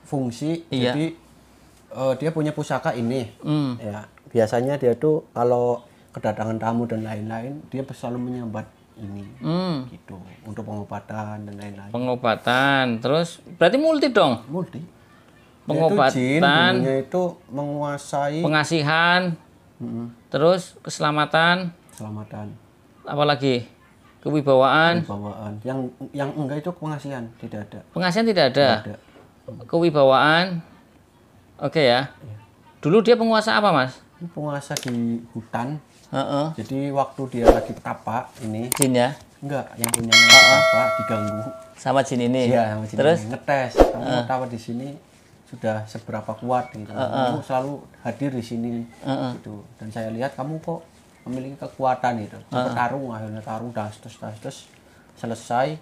fungsi. Iya. Jadi dia punya pusaka ini. Ya, biasanya dia tuh kalau kedatangan tamu dan lain-lain, dia selalu menyambat ini. Gitu, untuk pengobatan dan lain-lain. Pengobatan, terus berarti multi dong. Multi. Pengobatan, Jin dulunya itu menguasai pengasihan, terus keselamatan, keselamatan, apalagi kewibawaan. kewibawaan. Yang enggak itu pengasihan, tidak ada. Pengasihan tidak ada. Tidak ada. Kewibawaan. Oke ya. Dulu dia penguasa apa, Mas? Ini penguasa di hutan. Heeh. Jadi waktu dia lagi tapak ini, Jin ya. enggak, yang punya tapak diganggu. Sama jin ini. Iya, sama Jin Terus ini. Ngetes. Kamu tahu di sini sudah seberapa kuat gitu. Kamu selalu hadir di sini gitu. Dan saya lihat kamu kok memiliki kekuatan gitu. Coba tarung, akhirnya tarung terus selesai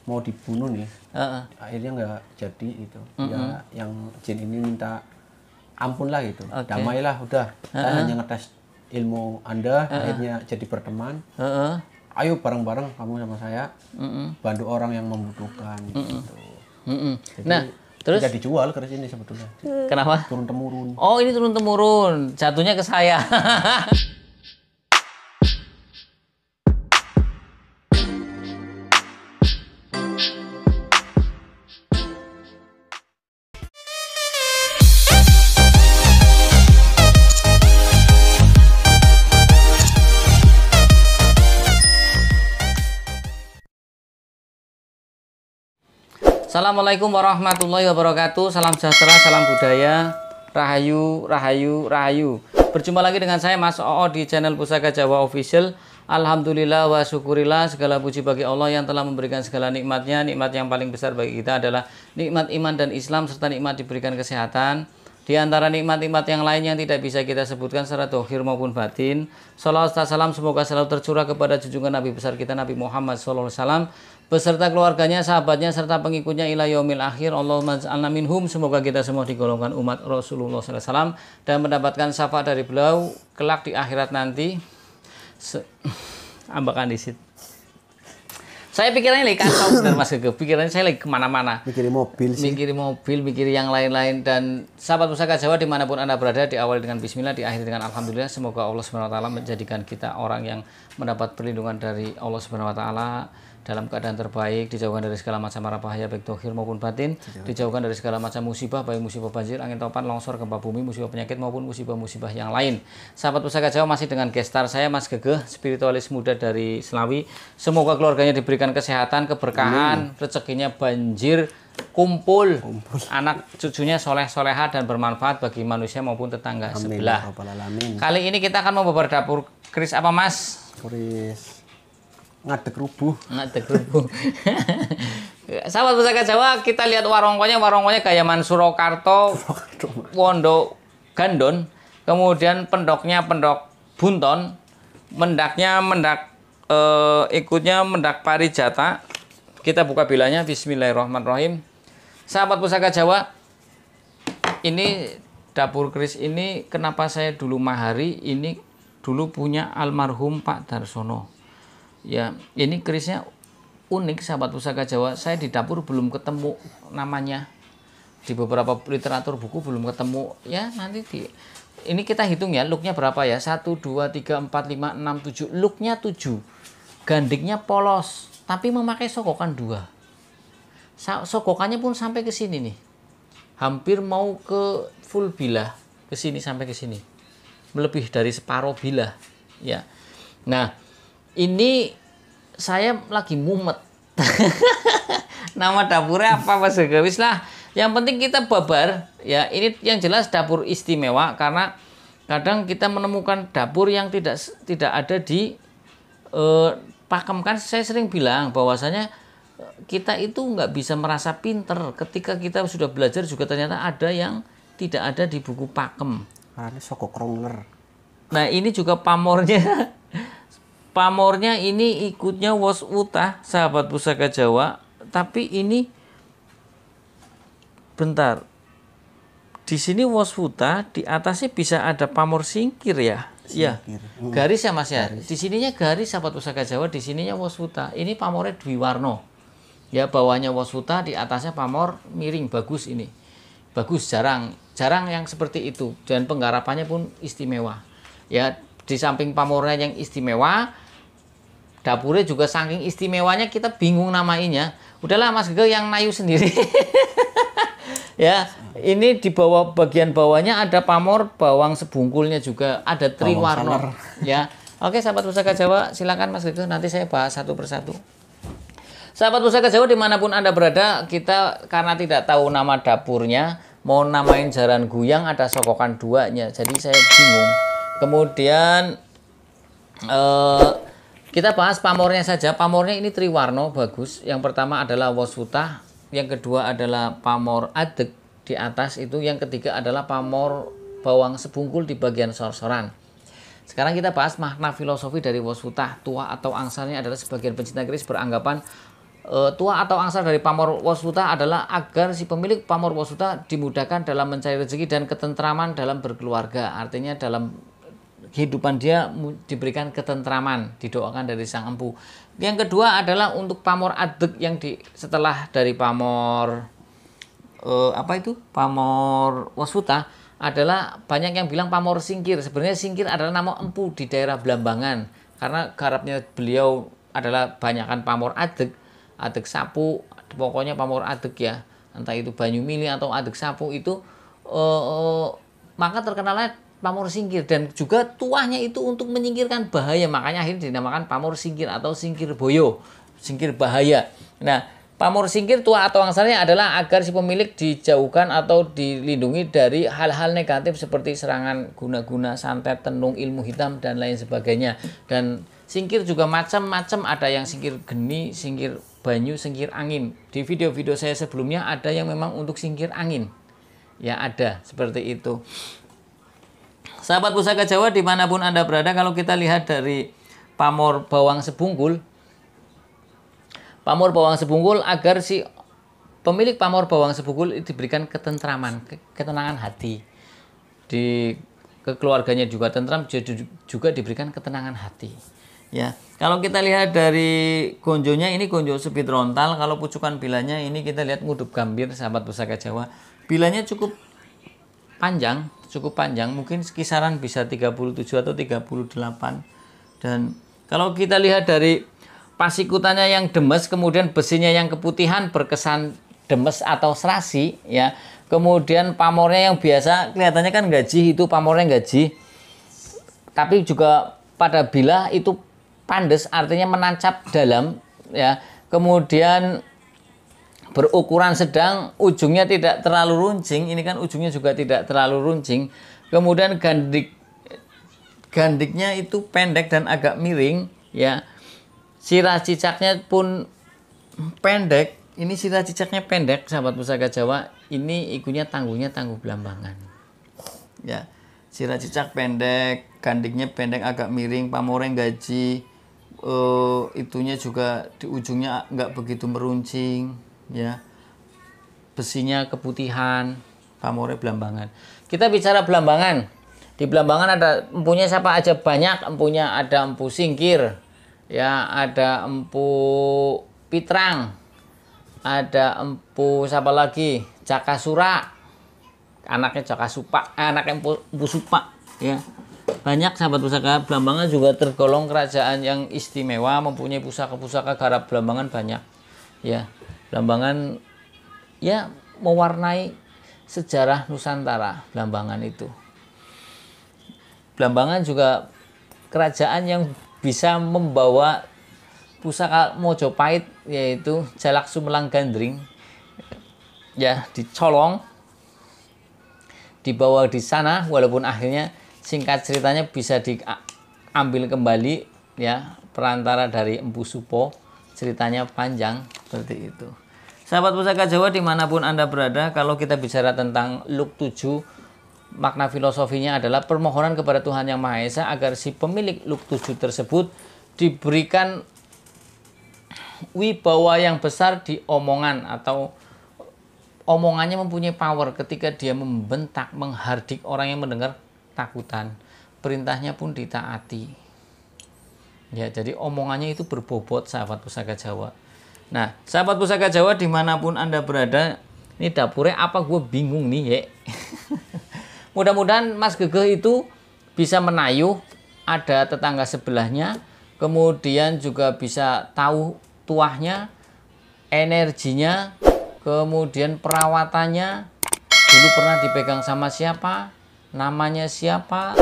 mau dibunuh nih. Akhirnya nggak jadi gitu. Ya yang jin ini minta ampun lah gitu. Damailah udah. Saya hanya ngetes ilmu Anda, akhirnya jadi berteman. Ayo bareng-bareng kamu sama saya bantu orang yang membutuhkan gitu. Jadi, nah, terus tidak dijual keris ini sebetulnya. kenapa? Turun temurun. Oh, ini turun temurun, jatuhnya ke saya. Assalamualaikum warahmatullahi wabarakatuh. Salam sejahtera, salam budaya, rahayu, rahayu, rahayu. Berjumpa lagi dengan saya Mas Oo di channel Pusaka Jawa Official. Alhamdulillah wa syukurillah, segala puji bagi Allah yang telah memberikan segala nikmatnya. Nikmat yang paling besar bagi kita adalah nikmat iman dan Islam, serta nikmat diberikan kesehatan. Di antara nikmat-nikmat yang lain yang tidak bisa kita sebutkan secara dohir maupun batin. Salawat serta salam semoga selalu tercurah kepada junjungan Nabi besar kita Nabi Muhammad SAW beserta keluarganya, sahabatnya, serta pengikutnya ila yaumil akhir. Allahumma ja'alna minhum. Semoga kita semua digolongkan umat Rasulullah SAW dan mendapatkan syafaat dari beliau kelak di akhirat nanti. Ambakan di situ. Saya pikirannya lagi kacau sebenarnya Mas Gege. Pikirannya saya lagi kemana-mana. Mikirin mobil sih. Mikirin mobil, mikirin yang lain-lain. Dan sahabat Pusaka Jawa dimanapun Anda berada, diawali dengan bismillah, diakhiri dengan alhamdulillah. Semoga Allah SWT menjadikan kita orang yang mendapat perlindungan dari Allah SWT dalam keadaan terbaik, dijauhkan dari segala macam mara bahaya baik dohir maupun batin, dijauhkan dari segala macam musibah, baik musibah banjir, angin topan, longsor, gempa bumi, musibah penyakit maupun musibah-musibah yang lain. Sahabat Pusaka Jawa masih dengan gestar saya Mas Gege, spiritualis muda dari Selawi. Semoga keluarganya diberikan kesehatan, keberkahan, rezekinya banjir, kumpul, anak cucunya soleh-soleha dan bermanfaat bagi manusia maupun tetangga sebelah. Kali ini kita akan membabar dapur keris apa Mas? Keris ngadeg rubuh. Ngadeg rubuh. Sahabat Pusaka Jawa, kita lihat warongkonya kayak Surakarta, Wondo Gandon, kemudian pendoknya pendok bunton, mendaknya mendak ikutnya mendak parijata. Kita buka bilanya, bismillahirrahmanirrahim. Sahabat Pusaka Jawa, ini dapur keris ini kenapa saya dulu mahari, ini dulu punya almarhum Pak Darsono. Ya, ini kerisnya unik sahabat Pusaka Jawa. Saya di dapur belum ketemu namanya. Di beberapa literatur buku belum ketemu. Ya, nanti ini kita hitung ya, looknya berapa ya? 1, 2, 3, 4, 5, 6, 7. Looknya 7. Gandiknya polos, tapi memakai sokokan 2. Sokokannya pun sampai ke sini nih. Hampir mau ke full bilah. Ke sini sampai ke sini. Lebih dari separuh bilah. Ya. Nah, ini saya lagi mumet. Nama dapurnya apa Mas Gege? Wis lah. Yang penting kita babar. Ya, ini yang jelas dapur istimewa karena kadang kita menemukan dapur yang tidak ada di pakem. Kan saya sering bilang bahwasanya kita itu nggak bisa merasa pinter ketika kita sudah belajar juga ternyata ada yang tidak ada di buku pakem. Ini soko krongler. Nah, ini juga pamornya. Pamornya ini ikutnya was utah sahabat Pusaka Jawa, tapi ini bentar. Di sini was utah, di atasnya bisa ada pamor singkir ya. Iya. Garis ya Mas ya. Di sininya garis sahabat Pusaka Jawa, di sininya was utah. Ini pamornya dwiwarno. Ya, bawahnya was utah, di atasnya pamor miring bagus ini. bagus, jarang yang seperti itu, dan penggarapannya pun istimewa. Ya, di samping pamornya yang istimewa, dapurnya juga saking istimewanya kita bingung namainya. Udahlah Mas Gege yang nayu sendiri. Ya, ini di bawah, bagian bawahnya ada pamor bawang sebungkulnya juga, ada triwarno. Ya, oke sahabat Pusaka Jawa, silakan Mas Gege, nanti saya bahas satu persatu. Sahabat Pusaka Jawa dimanapun Anda berada, kita karena tidak tahu nama dapurnya, mau namain Jaran Guyang ada sokokan duanya, jadi saya bingung. Kemudian kita bahas pamornya saja. Pamornya ini triwarno, bagus. Yang pertama adalah Waswutah, yang kedua adalah pamor adeg di atas itu, yang ketiga adalah pamor bawang sebungkul di bagian sor-soran. Sekarang kita bahas makna filosofi dari Waswutah. Tua atau angsarnya adalah sebagian pencinta keris beranggapan tua atau angsar dari pamor Waswutah adalah agar si pemilik pamor Waswutah dimudahkan dalam mencari rezeki dan ketentraman dalam berkeluarga. Artinya dalam kehidupan dia diberikan ketentraman, didoakan dari sang empu. Yang kedua adalah untuk pamor adeg yang setelah dari pamor pamor Waswutah adalah banyak yang bilang pamor singkir. Sebenarnya singkir adalah nama empu di daerah Blambangan, karena garapnya beliau adalah banyakkan pamor adeg sapu, pokoknya pamor adeg ya, entah itu Banyumili atau adeg sapu itu, maka terkenalnya pamor singkir. Dan juga tuahnya itu untuk menyingkirkan bahaya, makanya akhirnya dinamakan pamor singkir atau singkir boyo, singkir bahaya. Nah, pamor singkir tua atau angsarnya adalah agar si pemilik dijauhkan atau dilindungi dari hal-hal negatif seperti serangan guna-guna, santet, tenung, ilmu hitam, dan lain sebagainya. Dan singkir juga macam-macam, ada yang singkir geni, singkir banyu, singkir angin. Di video-video saya sebelumnya ada yang memang untuk singkir angin. Ya, ada seperti itu. Sahabat Pusaka Jawa dimanapun Anda berada, kalau kita lihat dari pamor bawang sebungkul, agar si pemilik pamor bawang sebungkul diberikan ketentraman, ketenangan hati. Di keluarganya juga tentram, juga diberikan ketenangan hati. Ya, kalau kita lihat dari gonjonya, ini gonjo sepit rontal. Kalau pucukan bilanya ini kita lihat ngudup gambir, sahabat Pusaka Jawa. Bilanya cukup panjang, mungkin kisaran bisa 37 atau 38. Dan kalau kita lihat dari pasikutannya yang demes, kemudian besinya yang keputihan berkesan demes atau serasi ya. Kemudian pamornya yang biasa kelihatannya kan gaji, itu pamornya gaji. Tapi juga pada bilah itu pandes, artinya menancap dalam ya. Kemudian berukuran sedang, ujungnya tidak terlalu runcing. Ini kan ujungnya juga tidak terlalu runcing. Kemudian gandiknya itu pendek dan agak miring ya. Sirah cicaknya pun pendek. Ini sirah cicaknya pendek, sahabat Pusaka Jawa. Ini ikunya tangguh Blambangan. Ya, sirah cicak pendek, gandiknya pendek agak miring, pamoreng gaji. Itunya juga di ujungnya nggak begitu meruncing. Ya, besinya keputihan, pamornya Blambangan. Kita bicara Blambangan. Di Blambangan ada empunya siapa aja? Banyak empunya. Ada empu singkir, ya, ada empu pitrang, ada empu siapa lagi? Jakasura, anaknya Jakasupa, anaknya empu Supa, ya. Banyak sahabat pusaka. Blambangan juga tergolong kerajaan yang istimewa, mempunyai pusaka-pusaka garap Blambangan banyak, ya. Blambangan ya mewarnai sejarah Nusantara. Blambangan itu, Blambangan juga kerajaan yang bisa membawa pusaka Mojopahit, yaitu Jalak Sumelang Gandring, ya, dicolong, dibawa di sana, walaupun akhirnya singkat ceritanya bisa diambil kembali, ya, perantara dari Empu Supo. Ceritanya panjang seperti itu. Sahabat Pusaka Jawa dimanapun Anda berada, kalau kita bicara tentang Luk 7, makna filosofinya adalah permohonan kepada Tuhan Yang Maha Esa agar si pemilik Luk 7 tersebut diberikan wibawa yang besar di omongan, atau omongannya mempunyai power ketika dia membentak, menghardik orang yang mendengar takutan. Perintahnya pun ditaati. Ya, jadi omongannya itu berbobot, sahabat Pusaka Jawa. Nah, sahabat Pusaka Jawa dimanapun Anda berada, Ini dapurnya apa, gue bingung nih ya. Mudah-mudahan Mas Gegeh itu bisa menayuh, ada tetangga sebelahnya, kemudian juga bisa tahu tuahnya, energinya, kemudian perawatannya, dulu pernah dipegang sama siapa, namanya siapa,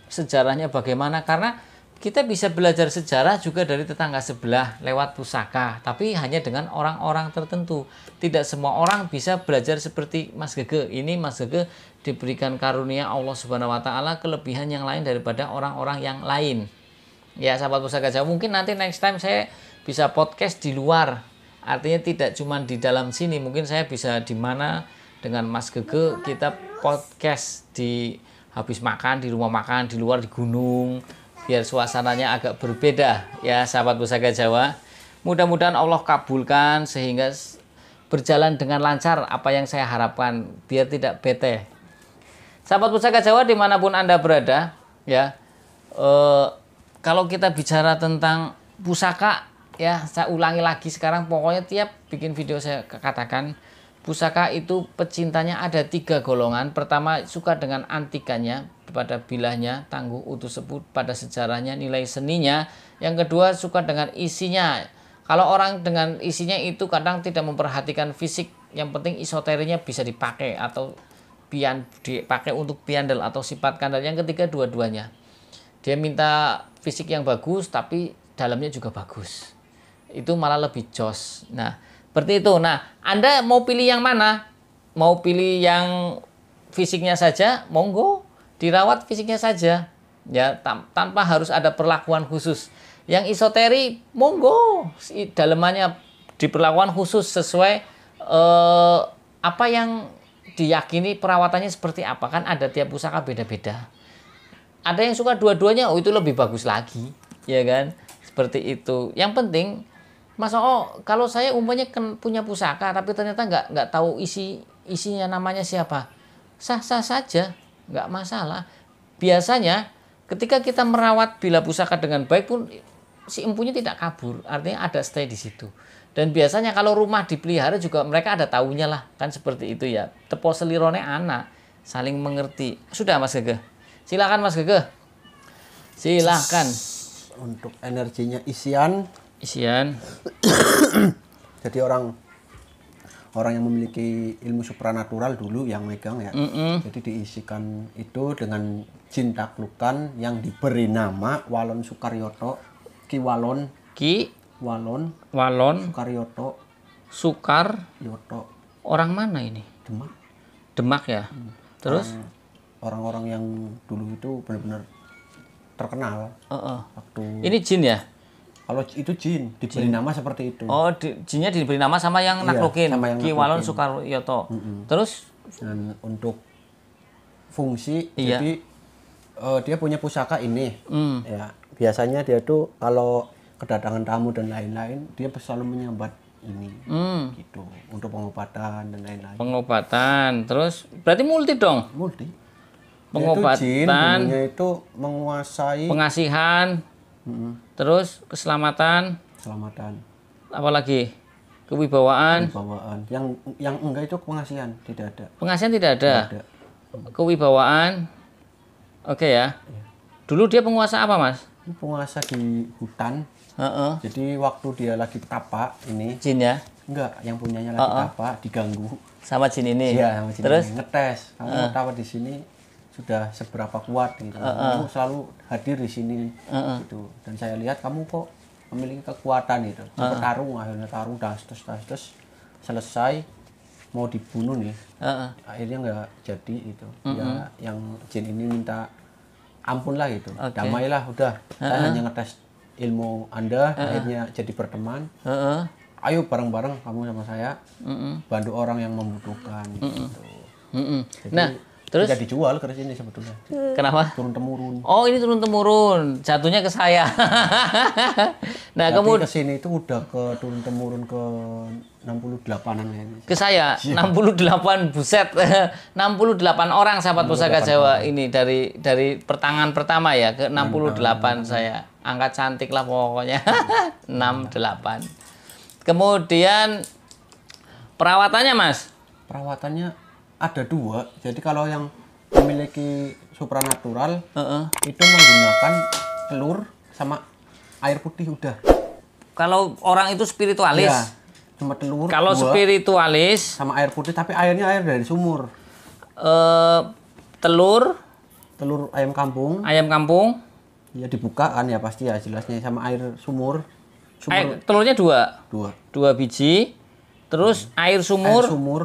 sejarahnya bagaimana. Karena kita bisa belajar sejarah juga dari tetangga sebelah lewat pusaka, tapi hanya dengan orang-orang tertentu. Tidak semua orang bisa belajar seperti Mas Gegeh. Ini Mas Gegeh diberikan karunia Allah Subhanahu wa taala kelebihan yang lain daripada orang-orang yang lain. Ya, sahabat Pusaka Jawa, mungkin nanti next time saya bisa podcast di luar. Artinya tidak cuma di dalam sini, mungkin saya bisa di mana dengan Mas Gegeh kita podcast di habis makan, di rumah makan, di luar, di gunung, biar suasananya agak berbeda ya sahabat Pusaka Jawa. Mudah-mudahan Allah kabulkan sehingga berjalan dengan lancar apa yang saya harapkan, biar tidak bete. Sahabat Pusaka Jawa dimanapun Anda berada ya, kalau kita bicara tentang pusaka ya, saya ulangi lagi sekarang, pokoknya tiap bikin video saya katakan pusaka itu pecintanya ada 3 golongan. Pertama, suka dengan antikannya, pada bilahnya, tangguh, utuh sebut, pada sejarahnya, nilai seninya. Yang kedua, suka dengan isinya. Kalau orang dengan isinya itu kadang tidak memperhatikan fisik, yang penting esoterinya bisa dipakai atau dipakai untuk piandel atau sifat kandal. Yang ketiga, dua-duanya. Dia minta fisik yang bagus tapi dalamnya juga bagus. Itu malah lebih jos. Nah, seperti itu. Nah, Anda mau pilih yang mana? Mau pilih yang fisiknya saja, monggo, dirawat fisiknya saja. Ya, tanpa harus ada perlakuan khusus. Yang esoteri, monggo, dalamannya diperlakukan khusus sesuai apa yang diyakini perawatannya seperti apa. Kan ada tiap pusaka beda-beda. Ada yang suka dua-duanya, oh itu lebih bagus lagi, ya kan? Seperti itu. Yang penting, Mas kalau saya umpamanya punya pusaka tapi ternyata nggak tahu isinya, namanya siapa, sah-sah saja, nggak masalah. Biasanya ketika kita merawat bila pusaka dengan baik pun si empunya tidak kabur, artinya ada stay di situ. Dan biasanya kalau rumah dipelihara juga mereka ada taunya lah, kan seperti itu ya. Tepo selirone anak, saling mengerti. Sudah Mas Gegeh, silakan Mas Gegeh, silakan. Untuk energinya isian. Jadi orang yang memiliki ilmu supranatural dulu yang megang ya. Jadi diisikan itu dengan jin taklukan yang diberi nama Walon Sukaryoto, Ki Walon Sukaryoto. Orang mana ini? Demak ya. Terus orang-orang yang dulu itu benar-benar terkenal. Waktu ini jin ya? Kalau itu jin diberi nama seperti itu. Oh, jinnya diberi nama sama yang naklukin, Ki Walon Sukaryoto. Terus dan untuk fungsi, jadi dia punya pusaka ini. Ya, biasanya dia tuh kalau kedatangan tamu dan lain-lain, dia selalu menyambat ini, gitu, untuk pengobatan dan lain-lain. Pengobatan, terus berarti multi dong? Multi. Pengobatan, itu menguasai pengasihan, terus keselamatan, apalagi kewibawaan. Yang enggak itu pengasihan tidak ada. Pengasihan tidak ada. Kewibawaan, oke ya. Dulu dia penguasa apa Mas? Penguasa di hutan. Jadi waktu dia lagi tapak ini. Jin ya? Enggak, yang punyanya lagi tapak diganggu. Sama jin ini. Iya, sama jin terus ini. Ngetes. Kamu tapak di sini sudah seberapa kuat gitu. Kamu selalu hadir di sini gitu. Dan saya lihat kamu kok memiliki kekuatan gitu. Bertarung, akhirnya tarung das selesai mau dibunuh nih. Akhirnya nggak jadi gitu. Ya yang jin ini minta ampun lah gitu. Damailah udah. Saya hanya ngetes ilmu Anda, akhirnya jadi berteman. Ayo bareng-bareng kamu sama saya bantu orang yang membutuhkan gitu. Jadi, nah, terus tidak dijual keris ini sebetulnya. Kenapa? Turun temurun. Oh, ini turun temurun, jatuhnya ke saya. Nah, kemudian ke sini itu udah ke turun temurun ke 68-an ini. Ke saya 68, buset. 68 orang sahabat Pusaka Jawa ini dari pertangan pertama ya ke 68 saya. Angka cantik lah pokoknya. 68. Kemudian perawatannya Mas? Perawatannya ada 2. Jadi kalau yang memiliki supranatural itu menggunakan telur sama air putih udah. Kalau orang itu spiritualis. Ya, cuma telur. Kalau 2 spiritualis sama air putih, tapi airnya air dari sumur. Telur Ayam kampung. ayam kampung. Ya dibuka kan ya pasti ya jelasnya sama air sumur. Telurnya 2. 2 biji. Terus air sumur. Air sumur.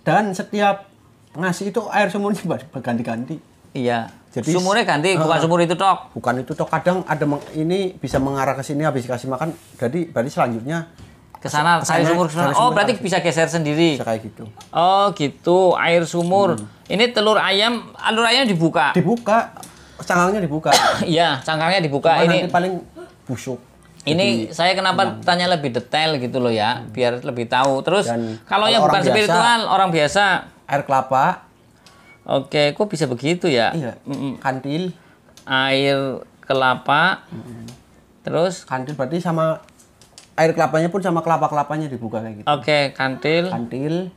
Dan setiap ngasih itu air sumurnya berganti-ganti. Iya. Jadi sumurnya ganti, bukan sumur itu tok. Bukan itu tok. Kadang ada ini bisa mengarah ke sini habis kasih makan. Jadi berarti selanjutnya Ke sana cari sumur ke sana. Oh, berarti bisa geser sendiri. Bisa kayak gitu. Oh, gitu. Air sumur. Ini telur ayam dibuka. Dibuka. Cangkangnya dibuka. Iya, cangkangnya dibuka. Cuma Ini nanti paling busuk. Ini saya kenapa tanya lebih detail gitu loh ya, biar lebih tahu. Terus kalau yang bukan spiritual, orang biasa air kelapa. Oke, kok bisa begitu ya? Iya. Kantil. Air kelapa. Terus kantil berarti sama air kelapanya pun sama kelapa-kelapanya dibuka kayak gitu. Oke, kantil. Kantil,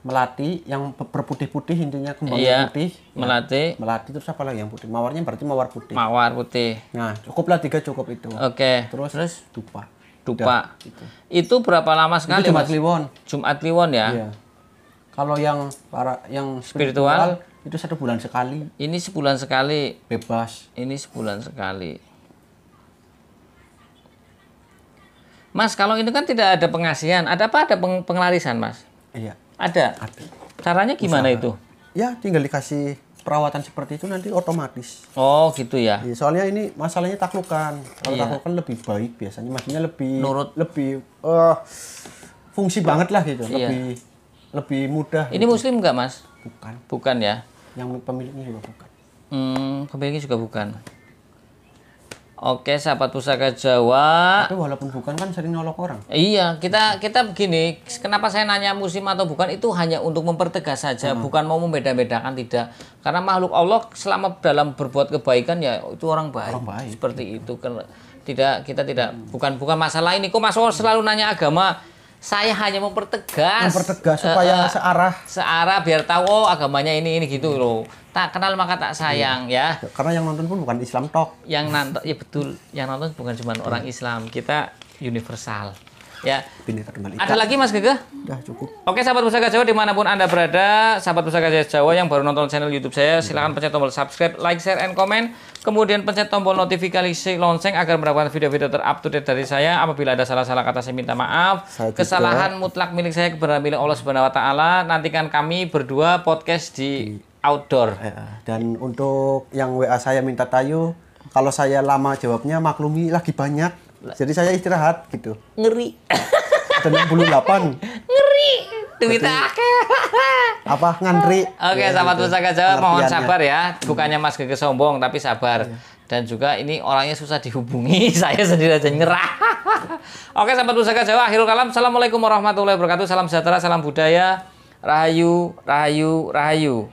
melati yang berputih-putih intinya kembangnya putih. Melati. Melati terus apa lagi yang putih? Mawarnya berarti mawar putih. Mawar putih. Nah, cukuplah 3 cukup itu. Oke. Terus dupa. Dupa. Gitu. Itu berapa lama sekali, Itu Jumat Mas? Kliwon. Jumat Kliwon ya? Iya. Kalau yang spiritual itu 1 bulan sekali. Ini sebulan sekali. Bebas. Ini sebulan sekali. Mas, kalau ini kan tidak ada pengasihan, ada apa? Ada pengelarisan, Mas? Iya. Ada. Caranya gimana itu? Ya, tinggal dikasih perawatan seperti itu nanti otomatis. Oh, gitu ya. Ya, soalnya ini masalahnya taklukan. Kalau taklukan lebih baik biasanya, maksudnya lebih fungsi banget lah gitu, lebih mudah. Ini gitu. muslim nggak, Mas? Bukan. Bukan ya. Yang pemiliknya juga bukan. Pemiliknya juga bukan. Oke, sahabat Pusaka Jawa. Tapi walaupun bukan kan sering nolok orang. Iya, kita begini, kenapa saya nanya muslim atau bukan itu hanya untuk mempertegas saja, bukan mau membeda-bedakan, tidak. Karena makhluk Allah selama dalam berbuat kebaikan ya itu orang baik. Orang baik. Seperti itu kan. Kita tidak bukan masalah ini. Kok Mas selalu nanya agama? Saya hanya mempertegas supaya searah biar tahu oh agamanya ini gitu loh. Tak kenal maka tak sayang ya. Karena yang nonton pun bukan Islam tok. Yang nonton ya betul, yang nonton bukan cuma orang Islam, kita universal. Ya. Ada lagi Mas Gagah? Udah cukup. Oke, sahabat Pusaka Jawa dimanapun Anda berada, sahabat Pusaka Jawa yang baru nonton channel YouTube saya, silahkan pencet tombol subscribe, like, share, and comment. Kemudian pencet tombol notifikasi lonceng agar mendapatkan video-video terupdate dari saya. Apabila ada salah-salah kata saya minta maaf. Kesalahan mutlak milik saya, kebenaran milik Allah Subhanahu Wa Taala. Nantikan kami berdua podcast di outdoor. Dan untuk yang WA saya minta tayu, kalau saya lama jawabnya maklumi lagi banyak. Jadi saya istirahat gitu. Ngeri. Ada 68. Ngeri. Duit Apa ngantri? Oke, sahabat Pusaka Jawa mohon sabar ya. Bukannya Mas Gege sombong tapi sabar. Dan juga ini orangnya susah dihubungi. Saya sendiri aja nyerah. Oke, sahabat Pusaka Jawa, akhirul kalam. Assalamualaikum warahmatullahi wabarakatuh. Salam sejahtera, salam budaya. Rahayu, rahayu, rahayu.